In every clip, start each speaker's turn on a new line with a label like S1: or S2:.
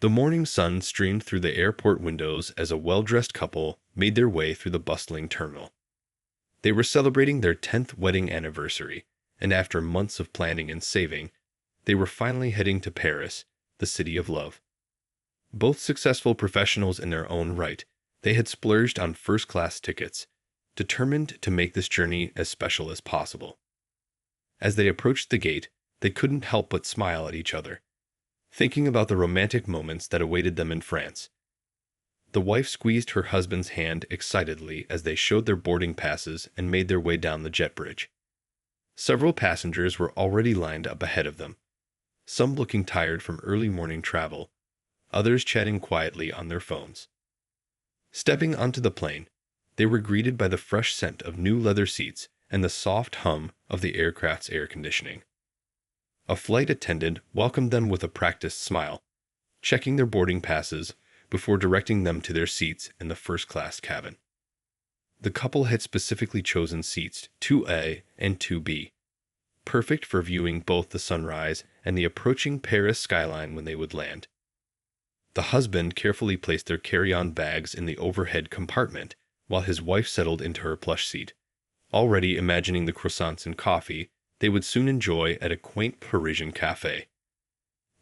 S1: The morning sun streamed through the airport windows as a well-dressed couple made their way through the bustling terminal. They were celebrating their 10th wedding anniversary, and after months of planning and saving, they were finally heading to Paris, the city of love. Both successful professionals in their own right, they had splurged on first-class tickets, determined to make this journey as special as possible. As they approached the gate, they couldn't help but smile at each other, thinking about the romantic moments that awaited them in France. The wife squeezed her husband's hand excitedly as they showed their boarding passes and made their way down the jet bridge. Several passengers were already lined up ahead of them, some looking tired from early morning travel, others chatting quietly on their phones. Stepping onto the plane, they were greeted by the fresh scent of new leather seats and the soft hum of the aircraft's air conditioning. A flight attendant welcomed them with a practiced smile, checking their boarding passes before directing them to their seats in the first-class cabin. The couple had specifically chosen seats 2A and 2B, perfect for viewing both the sunrise and the approaching Paris skyline when they would land. The husband carefully placed their carry-on bags in the overhead compartment while his wife settled into her plush seat, already imagining the croissants and coffee they would soon enjoy at a quaint Parisian café.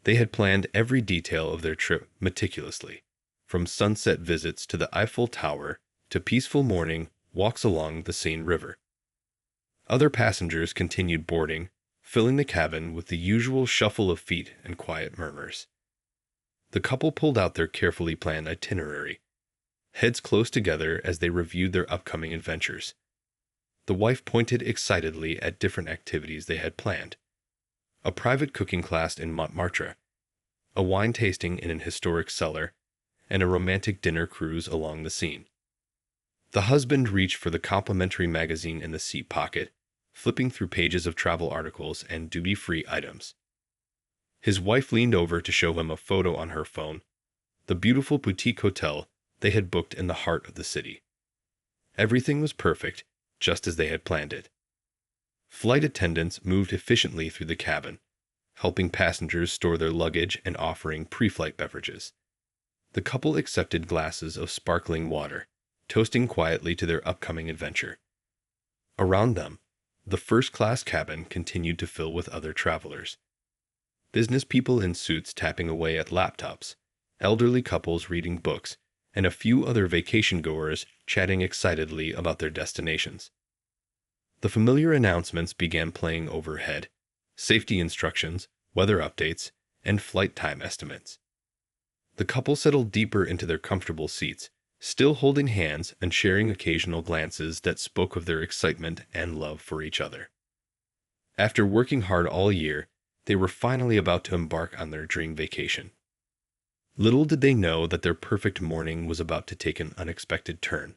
S1: They had planned every detail of their trip meticulously, from sunset visits to the Eiffel Tower to peaceful morning walks along the Seine River. Other passengers continued boarding, filling the cabin with the usual shuffle of feet and quiet murmurs. The couple pulled out their carefully planned itinerary, heads close together as they reviewed their upcoming adventures. The wife pointed excitedly at different activities they had planned: a private cooking class in Montmartre, a wine tasting in an historic cellar, and a romantic dinner cruise along the Seine. The husband reached for the complimentary magazine in the seat pocket, flipping through pages of travel articles and duty-free items. His wife leaned over to show him a photo on her phone, the beautiful boutique hotel they had booked in the heart of the city. Everything was perfect, just as they had planned it. Flight attendants moved efficiently through the cabin, helping passengers store their luggage and offering pre-flight beverages. The couple accepted glasses of sparkling water, toasting quietly to their upcoming adventure. Around them, the first-class cabin continued to fill with other travelers. Business people in suits tapping away at laptops, elderly couples reading books, and a few other vacation-goers chatting excitedly about their destinations. The familiar announcements began playing overhead: safety instructions, weather updates, and flight time estimates. The couple settled deeper into their comfortable seats, still holding hands and sharing occasional glances that spoke of their excitement and love for each other. After working hard all year, they were finally about to embark on their dream vacation. Little did they know that their perfect morning was about to take an unexpected turn,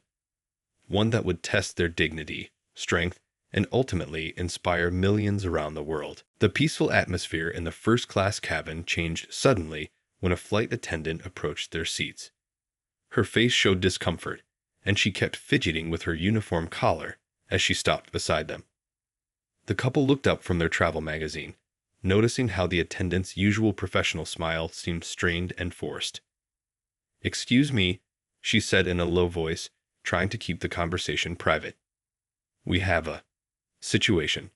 S1: one that would test their dignity, strength, and ultimately inspire millions around the world. The peaceful atmosphere in the first-class cabin changed suddenly when a flight attendant approached their seats. Her face showed discomfort, and she kept fidgeting with her uniform collar as she stopped beside them. The couple looked up from their travel magazine, noticing how the attendant's usual professional smile seemed strained and forced. "Excuse me," she said in a low voice, trying to keep the conversation private. "We have a situation."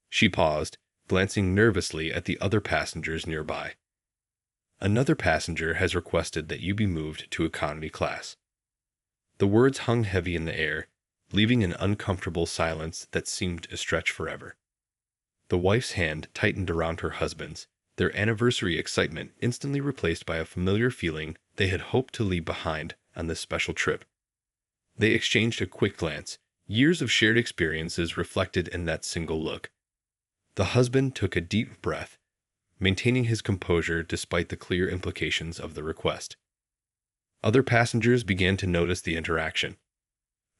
S1: She paused, glancing nervously at the other passengers nearby. "Another passenger has requested that you be moved to economy class." The words hung heavy in the air, leaving an uncomfortable silence that seemed to stretch forever. The wife's hand tightened around her husband's, their anniversary excitement instantly replaced by a familiar feeling they had hoped to leave behind on this special trip. They exchanged a quick glance, years of shared experiences reflected in that single look. The husband took a deep breath, maintaining his composure despite the clear implications of the request. Other passengers began to notice the interaction.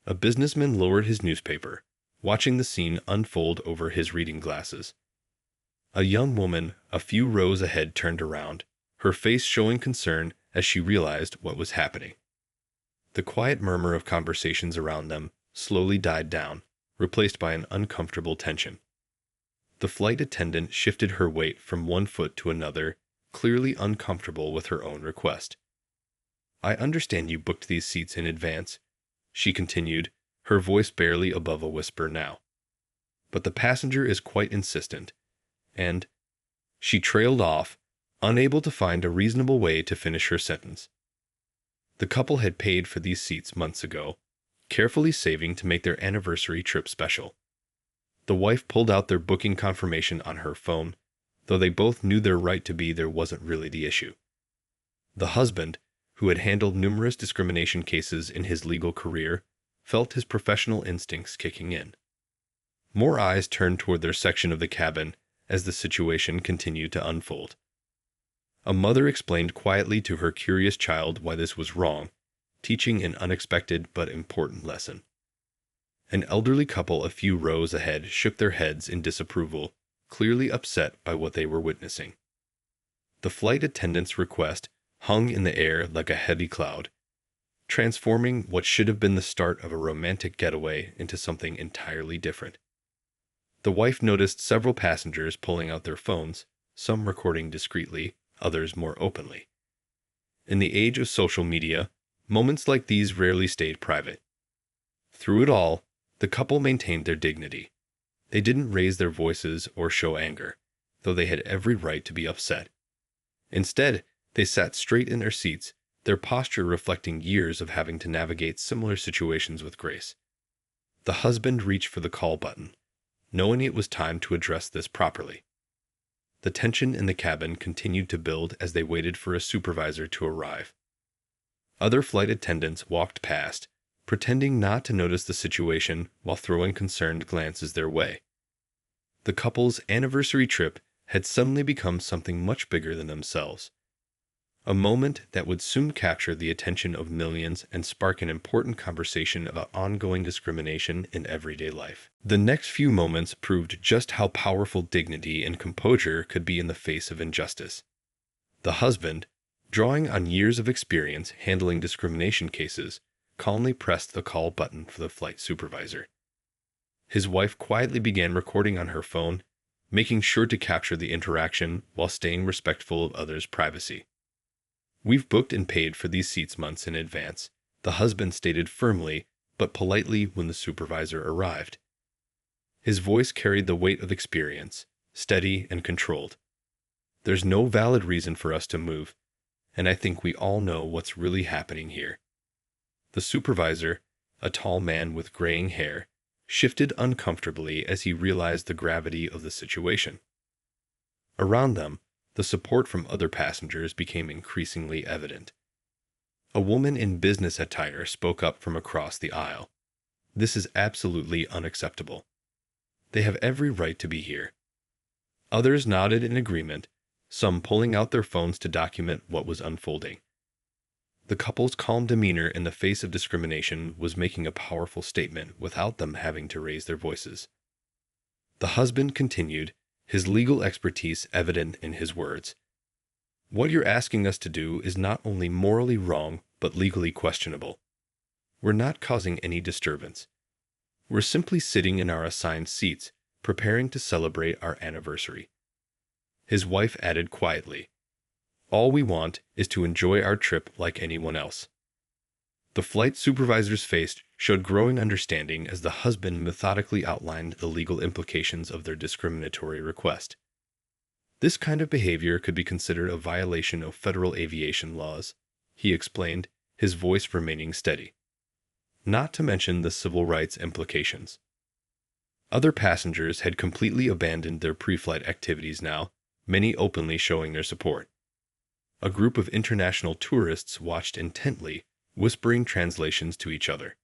S1: A businessman lowered his newspaper, watching the scene unfold over his reading glasses. A young woman a few rows ahead turned around, her face showing concern as she realized what was happening. The quiet murmur of conversations around them slowly died down, replaced by an uncomfortable tension. The flight attendant shifted her weight from one foot to another, clearly uncomfortable with her own request. "I understand you booked these seats in advance," she continued, her voice barely above a whisper now. "But the passenger is quite insistent, and—" She trailed off, unable to find a reasonable way to finish her sentence. The couple had paid for these seats months ago, carefully saving to make their anniversary trip special. The wife pulled out their booking confirmation on her phone, though they both knew their right to be there wasn't really the issue. The husband, who had handled numerous discrimination cases in his legal career, felt his professional instincts kicking in. More eyes turned toward their section of the cabin as the situation continued to unfold. A mother explained quietly to her curious child why this was wrong, teaching an unexpected but important lesson. An elderly couple a few rows ahead shook their heads in disapproval, clearly upset by what they were witnessing. The flight attendant's request hung in the air like a heavy cloud, transforming what should have been the start of a romantic getaway into something entirely different. The wife noticed several passengers pulling out their phones, some recording discreetly, others more openly. In the age of social media, moments like these rarely stayed private. Through it all, the couple maintained their dignity. They didn't raise their voices or show anger, though they had every right to be upset. Instead, they sat straight in their seats, their posture reflecting years of having to navigate similar situations with grace. The husband reached for the call button, knowing it was time to address this properly. The tension in the cabin continued to build as they waited for a supervisor to arrive. Other flight attendants walked past, pretending not to notice the situation while throwing concerned glances their way. The couple's anniversary trip had suddenly become something much bigger than themselves. A moment that would soon capture the attention of millions and spark an important conversation about ongoing discrimination in everyday life. The next few moments proved just how powerful dignity and composure could be in the face of injustice. The husband, drawing on years of experience handling discrimination cases, calmly pressed the call button for the flight supervisor. His wife quietly began recording on her phone, making sure to capture the interaction while staying respectful of others' privacy. "We've booked and paid for these seats months in advance," the husband stated firmly but politely when the supervisor arrived. His voice carried the weight of experience, steady and controlled. "There's no valid reason for us to move, and I think we all know what's really happening here." The supervisor, a tall man with graying hair, shifted uncomfortably as he realized the gravity of the situation. Around them, the support from other passengers became increasingly evident. A woman in business attire spoke up from across the aisle. "This is absolutely unacceptable. They have every right to be here." Others nodded in agreement, some pulling out their phones to document what was unfolding. The couple's calm demeanor in the face of discrimination was making a powerful statement without them having to raise their voices. The husband continued, his legal expertise evident in his words. "What you're asking us to do is not only morally wrong, but legally questionable. We're not causing any disturbance. We're simply sitting in our assigned seats, preparing to celebrate our anniversary." His wife added quietly, "All we want is to enjoy our trip like anyone else." The flight supervisor's face showed growing understanding as the husband methodically outlined the legal implications of their discriminatory request. "This kind of behavior could be considered a violation of federal aviation laws," he explained, his voice remaining steady. "Not to mention the civil rights implications." Other passengers had completely abandoned their pre-flight activities now, many openly showing their support. A group of international tourists watched intently, whispering translations to each other.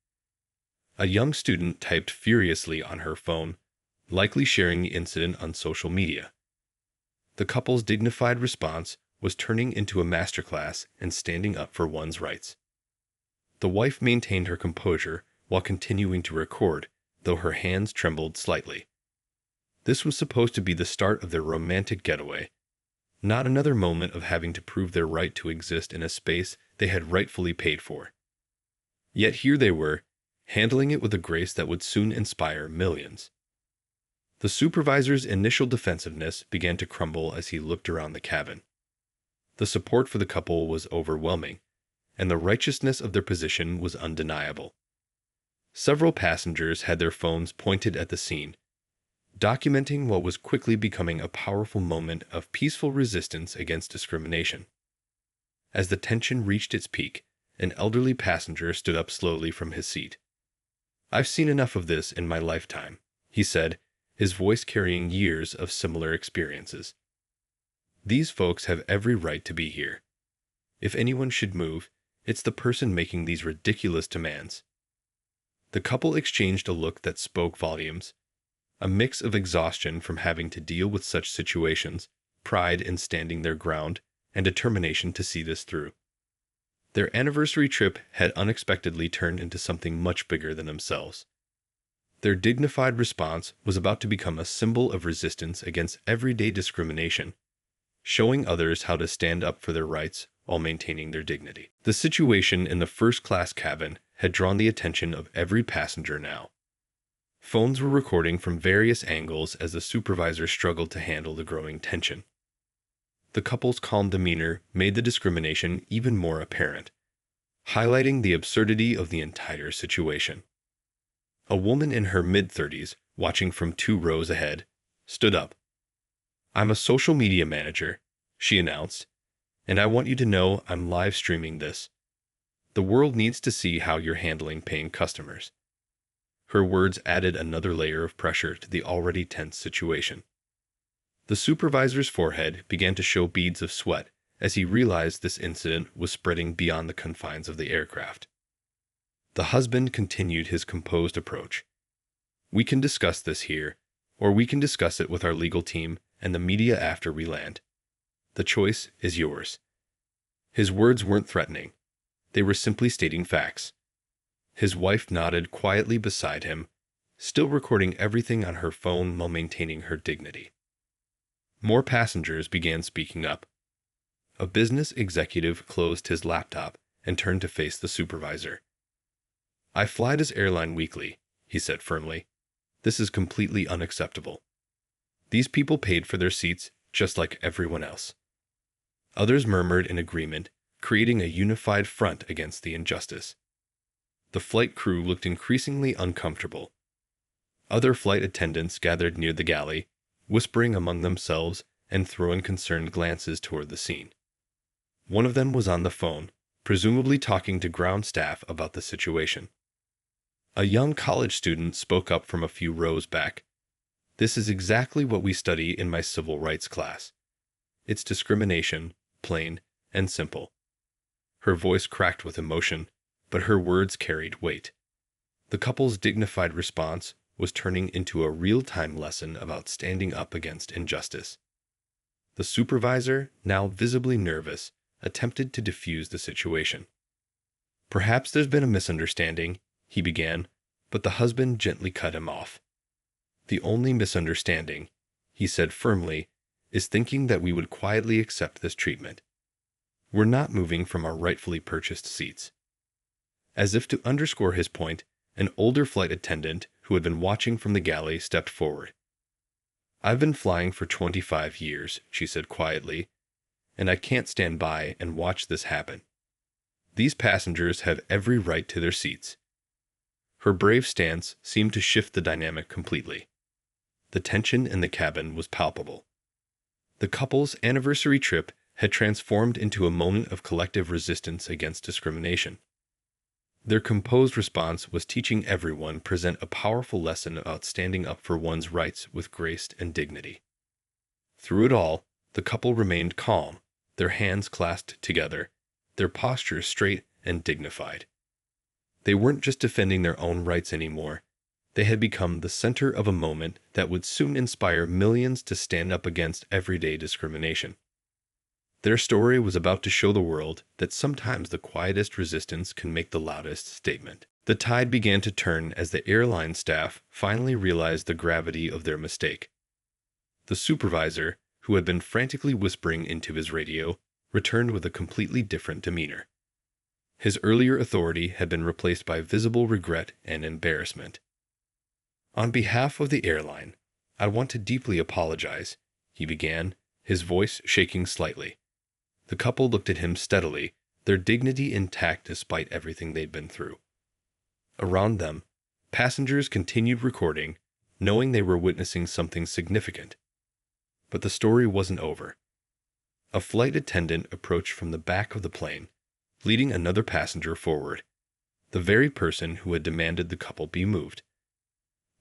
S1: A young student typed furiously on her phone, likely sharing the incident on social media. The couple's dignified response was turning into a masterclass and standing up for one's rights. The wife maintained her composure while continuing to record, though her hands trembled slightly. This was supposed to be the start of their romantic getaway, not another moment of having to prove their right to exist in a space they had rightfully paid for. Yet here they were, handling it with a grace that would soon inspire millions. The supervisor's initial defensiveness began to crumble as he looked around the cabin. The support for the couple was overwhelming, and the righteousness of their position was undeniable. Several passengers had their phones pointed at the scene, documenting what was quickly becoming a powerful moment of peaceful resistance against discrimination. As the tension reached its peak, an elderly passenger stood up slowly from his seat. "I've seen enough of this in my lifetime," he said, his voice carrying years of similar experiences. "These folks have every right to be here. If anyone should move, it's the person making these ridiculous demands." The couple exchanged a look that spoke volumes, a mix of exhaustion from having to deal with such situations, pride in standing their ground, and determination to see this through. Their anniversary trip had unexpectedly turned into something much bigger than themselves. Their dignified response was about to become a symbol of resistance against everyday discrimination, showing others how to stand up for their rights while maintaining their dignity. The situation in the first-class cabin had drawn the attention of every passenger now. Phones were recording from various angles as the supervisor struggled to handle the growing tension. The couple's calm demeanor made the discrimination even more apparent, highlighting the absurdity of the entire situation. A woman in her mid-30s, watching from 2 rows ahead, stood up. "I'm a social media manager," she announced, "and I want you to know I'm live streaming this. The world needs to see how you're handling paying customers." Her words added another layer of pressure to the already tense situation. The supervisor's forehead began to show beads of sweat as he realized this incident was spreading beyond the confines of the aircraft. The husband continued his composed approach. "We can discuss this here, or we can discuss it with our legal team and the media after we land. The choice is yours." His words weren't threatening. They were simply stating facts. His wife nodded quietly beside him, still recording everything on her phone while maintaining her dignity. More passengers began speaking up. A business executive closed his laptop and turned to face the supervisor. "I fly this airline weekly," he said firmly. "This is completely unacceptable. These people paid for their seats just like everyone else." Others murmured in agreement, creating a unified front against the injustice. The flight crew looked increasingly uncomfortable. Other flight attendants gathered near the galley, whispering among themselves and throwing concerned glances toward the scene. One of them was on the phone, presumably talking to ground staff about the situation. A young college student spoke up from a few rows back. "This is exactly what we study in my civil rights class. It's discrimination, plain and simple." Her voice cracked with emotion, but her words carried weight. The couple's dignified response was turning into a real-time lesson about standing up against injustice. The supervisor, now visibly nervous, attempted to defuse the situation. "Perhaps there's been a misunderstanding," he began, but the husband gently cut him off. "The only misunderstanding," he said firmly, "is thinking that we would quietly accept this treatment. We're not moving from our rightfully purchased seats." As if to underscore his point, an older flight attendant who had been watching from the galley stepped forward. "I've been flying for 25 years," she said quietly, "and I can't stand by and watch this happen. These passengers have every right to their seats." Her brave stance seemed to shift the dynamic completely. The tension in the cabin was palpable. The couple's anniversary trip had transformed into a moment of collective resistance against discrimination. Their composed response was teaching everyone present a powerful lesson about standing up for one's rights with grace and dignity. Through it all, the couple remained calm, their hands clasped together, their postures straight and dignified. They weren't just defending their own rights anymore. They had become the center of a moment that would soon inspire millions to stand up against everyday discrimination. Their story was about to show the world that sometimes the quietest resistance can make the loudest statement. The tide began to turn as the airline staff finally realized the gravity of their mistake. The supervisor, who had been frantically whispering into his radio, returned with a completely different demeanor. His earlier authority had been replaced by visible regret and embarrassment. "On behalf of the airline, I want to deeply apologize," he began, his voice shaking slightly. The couple looked at him steadily, their dignity intact despite everything they'd been through. Around them, passengers continued recording, knowing they were witnessing something significant. But the story wasn't over. A flight attendant approached from the back of the plane, leading another passenger forward, the very person who had demanded the couple be moved.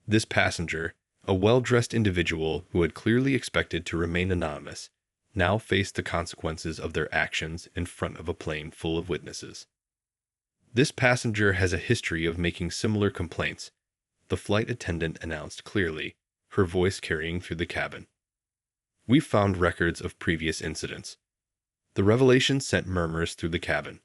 S1: This passenger, a well-dressed individual who had clearly expected to remain anonymous, now faced the consequences of their actions in front of a plane full of witnesses. This passenger has a history of making similar complaints, the flight attendant announced clearly, her voice carrying through the cabin. We found records of previous incidents. The revelation sent murmurs through the cabin.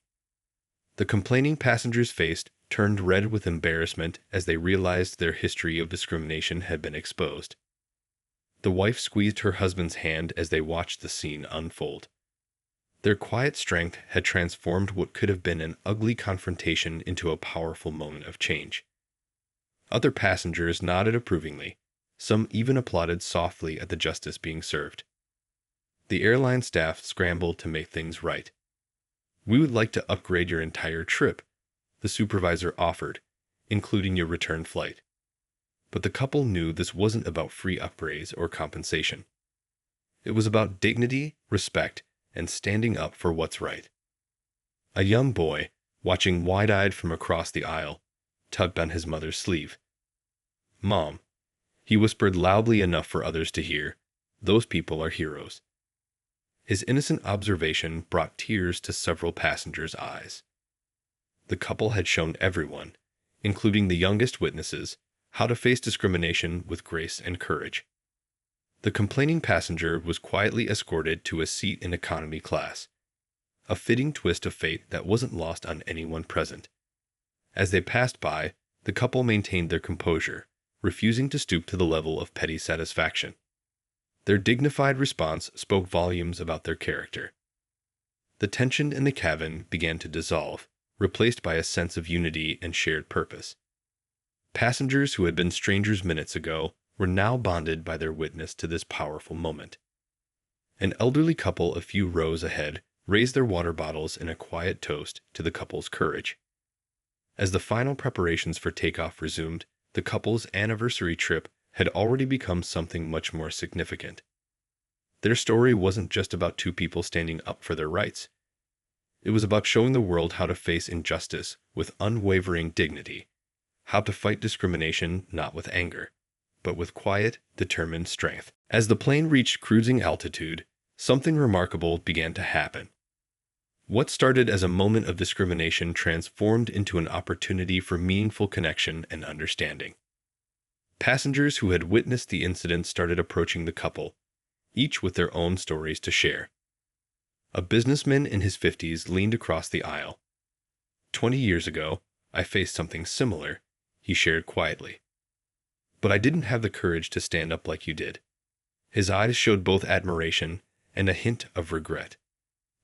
S1: The complaining passenger's face turned red with embarrassment as they realized their history of discrimination had been exposed. The wife squeezed her husband's hand as they watched the scene unfold. Their quiet strength had transformed what could have been an ugly confrontation into a powerful moment of change. Other passengers nodded approvingly. Some even applauded softly at the justice being served. The airline staff scrambled to make things right. "We would like to upgrade your entire trip," the supervisor offered, "including your return flight." But the couple knew this wasn't about free upgrades or compensation. It was about dignity, respect, and standing up for what's right. A young boy, watching wide-eyed from across the aisle, tugged on his mother's sleeve. "Mom," he whispered loudly enough for others to hear, "those people are heroes." His innocent observation brought tears to several passengers' eyes. The couple had shown everyone, including the youngest witnesses, how to face discrimination with grace and courage. The complaining passenger was quietly escorted to a seat in economy class, a fitting twist of fate that wasn't lost on anyone present. As they passed by, the couple maintained their composure, refusing to stoop to the level of petty satisfaction. Their dignified response spoke volumes about their character. The tension in the cabin began to dissolve, replaced by a sense of unity and shared purpose. Passengers who had been strangers minutes ago were now bonded by their witness to this powerful moment. An elderly couple a few rows ahead raised their water bottles in a quiet toast to the couple's courage. As the final preparations for takeoff resumed, the couple's anniversary trip had already become something much more significant. Their story wasn't just about two people standing up for their rights. It was about showing the world how to face injustice with unwavering dignity, how to fight discrimination not with anger, but with quiet, determined strength. As the plane reached cruising altitude, something remarkable began to happen. What started as a moment of discrimination transformed into an opportunity for meaningful connection and understanding. Passengers who had witnessed the incident started approaching the couple, each with their own stories to share. A businessman in his 50s leaned across the aisle. 20 years ago, I faced something similar, he shared quietly. But I didn't have the courage to stand up like you did. His eyes showed both admiration and a hint of regret.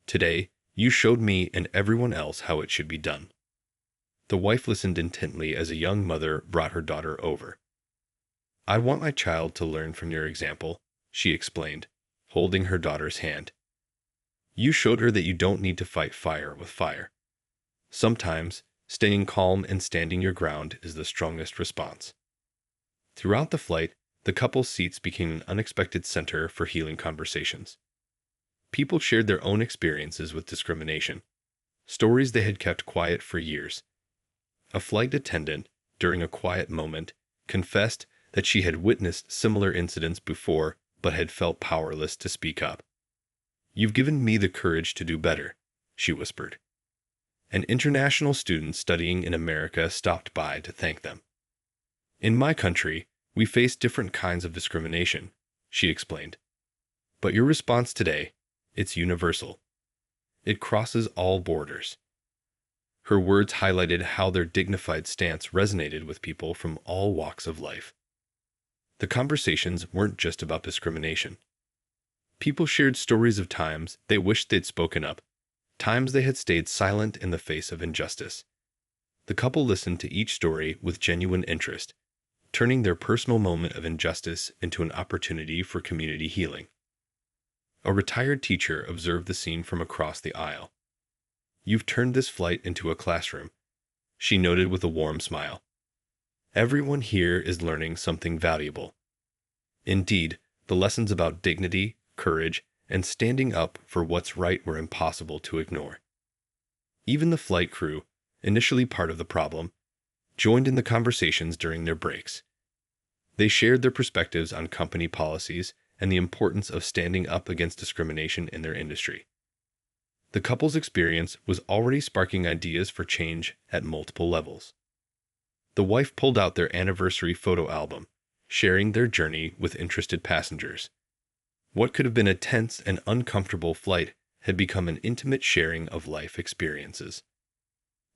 S1: Today, you showed me and everyone else how it should be done. The wife listened intently as a young mother brought her daughter over. I want my child to learn from your example, she explained, holding her daughter's hand. You showed her that you don't need to fight fire with fire. Sometimes, staying calm and standing your ground is the strongest response. Throughout the flight, the couple's seats became an unexpected center for healing conversations. People shared their own experiences with discrimination, stories they had kept quiet for years. A flight attendant, during a quiet moment, confessed that she had witnessed similar incidents before but had felt powerless to speak up. You've given me the courage to do better, she whispered. An international student studying in America stopped by to thank them. In my country, we face different kinds of discrimination, she explained. But your response today, it's universal. It crosses all borders. Her words highlighted how their dignified stance resonated with people from all walks of life. The conversations weren't just about discrimination. People shared stories of times they wished they'd spoken up, times they had stayed silent in the face of injustice. The couple listened to each story with genuine interest, turning their personal moment of injustice into an opportunity for community healing. A retired teacher observed the scene from across the aisle. "You've turned this flight into a classroom," she noted with a warm smile. "Everyone here is learning something valuable." Indeed, the lessons about dignity, courage, and standing up for what's right were impossible to ignore. Even the flight crew, initially part of the problem, joined in the conversations during their breaks. They shared their perspectives on company policies and the importance of standing up against discrimination in their industry. The couple's experience was already sparking ideas for change at multiple levels. The wife pulled out their anniversary photo album, sharing their journey with interested passengers. What could have been a tense and uncomfortable flight had become an intimate sharing of life experiences.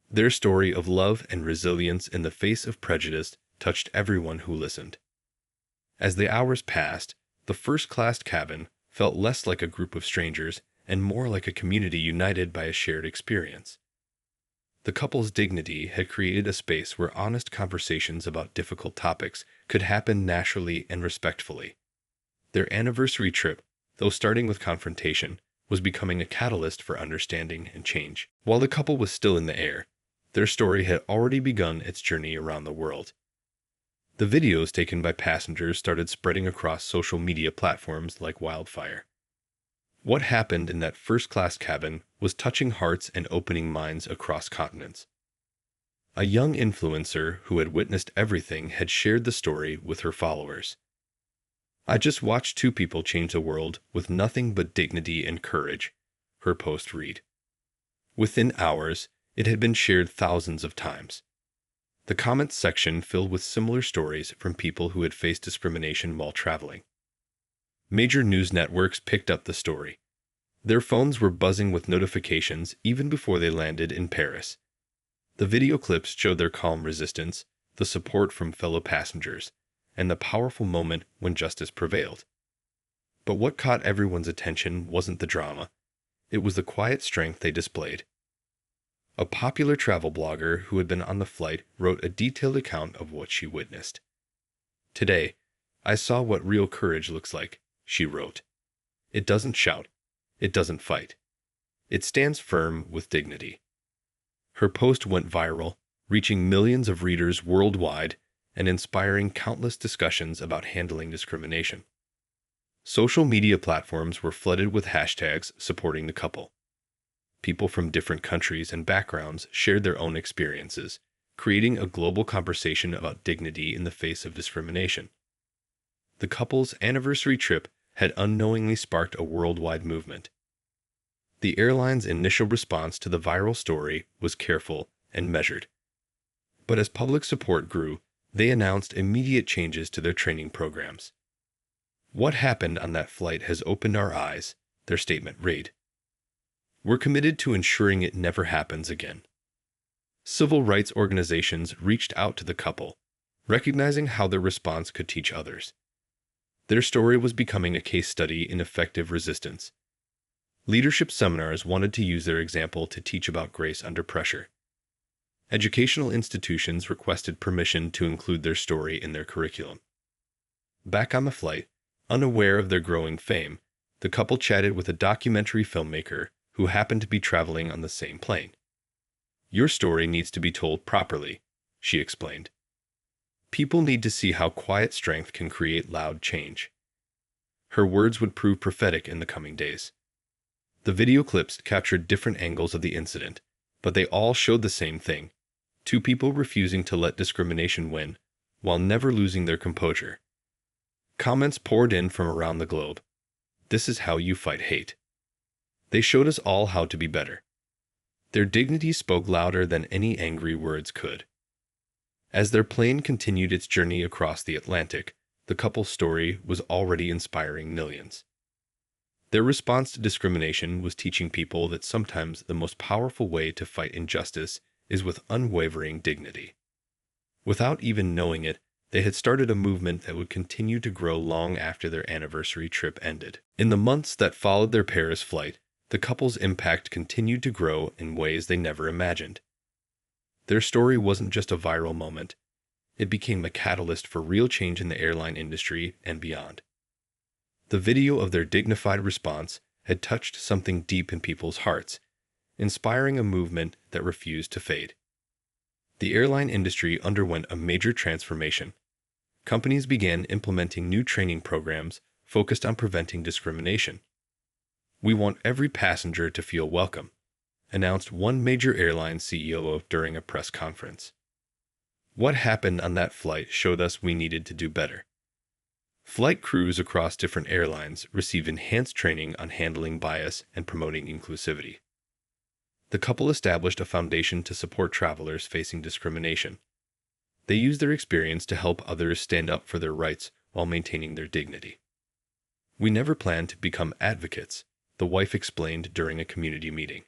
S1: Their story of love and resilience in the face of prejudice touched everyone who listened. As the hours passed, the first-class cabin felt less like a group of strangers and more like a community united by a shared experience. The couple's dignity had created a space where honest conversations about difficult topics could happen naturally and respectfully. Their anniversary trip, though starting with confrontation, was becoming a catalyst for understanding and change. While the couple was still in the air, their story had already begun its journey around the world. The videos taken by passengers started spreading across social media platforms like wildfire. What happened in that first-class cabin was touching hearts and opening minds across continents. A young influencer who had witnessed everything had shared the story with her followers. "I just watched two people change the world with nothing but dignity and courage," her post read. Within hours, it had been shared thousands of times. The comments section filled with similar stories from people who had faced discrimination while traveling. Major news networks picked up the story. Their phones were buzzing with notifications even before they landed in Paris. The video clips showed their calm resistance, the support from fellow passengers, and the powerful moment when justice prevailed. But what caught everyone's attention wasn't the drama. It was the quiet strength they displayed. A popular travel blogger who had been on the flight wrote a detailed account of what she witnessed. "Today, I saw what real courage looks like," she wrote. "It doesn't shout. It doesn't fight. It stands firm with dignity." Her post went viral, reaching millions of readers worldwide and inspiring countless discussions about handling discrimination. Social media platforms were flooded with hashtags supporting the couple. People from different countries and backgrounds shared their own experiences, creating a global conversation about dignity in the face of discrimination. The couple's anniversary trip had unknowingly sparked a worldwide movement. The airline's initial response to the viral story was careful and measured. But as public support grew, they announced immediate changes to their training programs. "What happened on that flight has opened our eyes," their statement read. "We're committed to ensuring it never happens again." Civil rights organizations reached out to the couple, recognizing how their response could teach others. Their story was becoming a case study in effective resistance. Leadership seminars wanted to use their example to teach about grace under pressure. Educational institutions requested permission to include their story in their curriculum. Back on the flight, unaware of their growing fame, the couple chatted with a documentary filmmaker who happened to be traveling on the same plane. "Your story needs to be told properly," she explained. "People need to see how quiet strength can create loud change." Her words would prove prophetic in the coming days. The video clips captured different angles of the incident, but they all showed the same thing: two people refusing to let discrimination win, while never losing their composure. Comments poured in from around the globe. "This is how you fight hate." They showed us all how to be better. Their dignity spoke louder than any angry words could. As their plane continued its journey across the Atlantic, the couple's story was already inspiring millions. Their response to discrimination was teaching people that sometimes the most powerful way to fight injustice is with unwavering dignity. Without even knowing it, they had started a movement that would continue to grow long after their anniversary trip ended. In the months that followed their Paris flight, the couple's impact continued to grow in ways they never imagined. Their story wasn't just a viral moment. It became a catalyst for real change in the airline industry and beyond. The video of their dignified response had touched something deep in people's hearts, inspiring a movement that refused to fade. The airline industry underwent a major transformation. Companies began implementing new training programs focused on preventing discrimination. "We want every passenger to feel welcome," announced one major airline CEO during a press conference. What happened on that flight showed us we needed to do better. Flight crews across different airlines received enhanced training on handling bias and promoting inclusivity. The couple established a foundation to support travelers facing discrimination. They used their experience to help others stand up for their rights while maintaining their dignity. "We never planned to become advocates," the wife explained during a community meeting.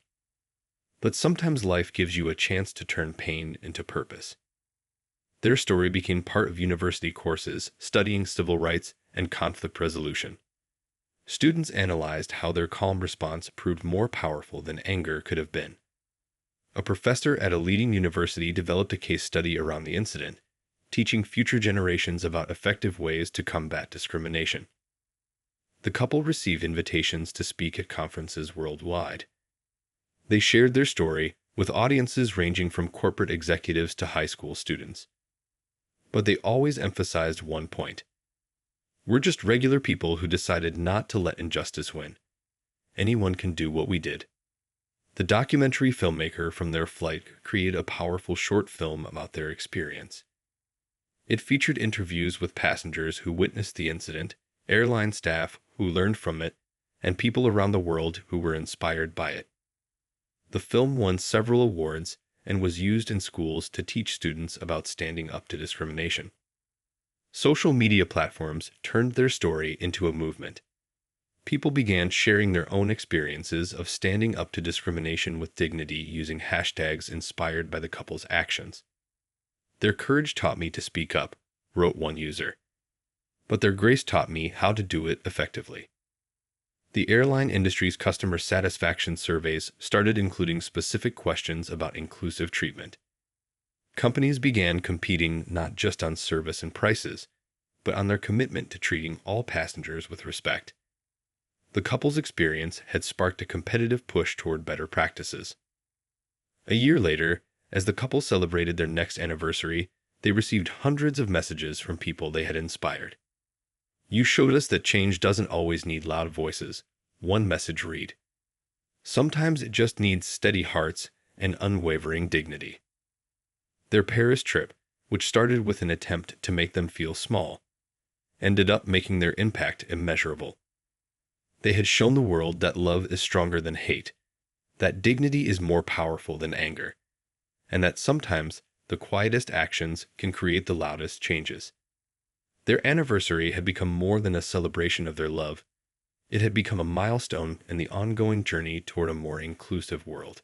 S1: "But sometimes life gives you a chance to turn pain into purpose." Their story became part of university courses studying civil rights and conflict resolution. Students analyzed how their calm response proved more powerful than anger could have been. A professor at a leading university developed a case study around the incident, teaching future generations about effective ways to combat discrimination. The couple received invitations to speak at conferences worldwide. They shared their story with audiences ranging from corporate executives to high school students. But they always emphasized one point: "We're just regular people who decided not to let injustice win. Anyone can do what we did." The documentary filmmaker from their flight created a powerful short film about their experience. It featured interviews with passengers who witnessed the incident, airline staff who learned from it, and people around the world who were inspired by it. The film won several awards and was used in schools to teach students about standing up to discrimination. Social media platforms turned their story into a movement. People began sharing their own experiences of standing up to discrimination with dignity using hashtags inspired by the couple's actions. "Their courage taught me to speak up," wrote one user. "But their grace taught me how to do it effectively." The airline industry's customer satisfaction surveys started including specific questions about inclusive treatment. Companies began competing not just on service and prices, but on their commitment to treating all passengers with respect. The couple's experience had sparked a competitive push toward better practices. A year later, as the couple celebrated their next anniversary, they received hundreds of messages from people they had inspired. "You showed us that change doesn't always need loud voices," one message read. "Sometimes it just needs steady hearts and unwavering dignity." Their Paris trip, which started with an attempt to make them feel small, ended up making their impact immeasurable. They had shown the world that love is stronger than hate, that dignity is more powerful than anger, and that sometimes the quietest actions can create the loudest changes. Their anniversary had become more than a celebration of their love. It had become a milestone in the ongoing journey toward a more inclusive world.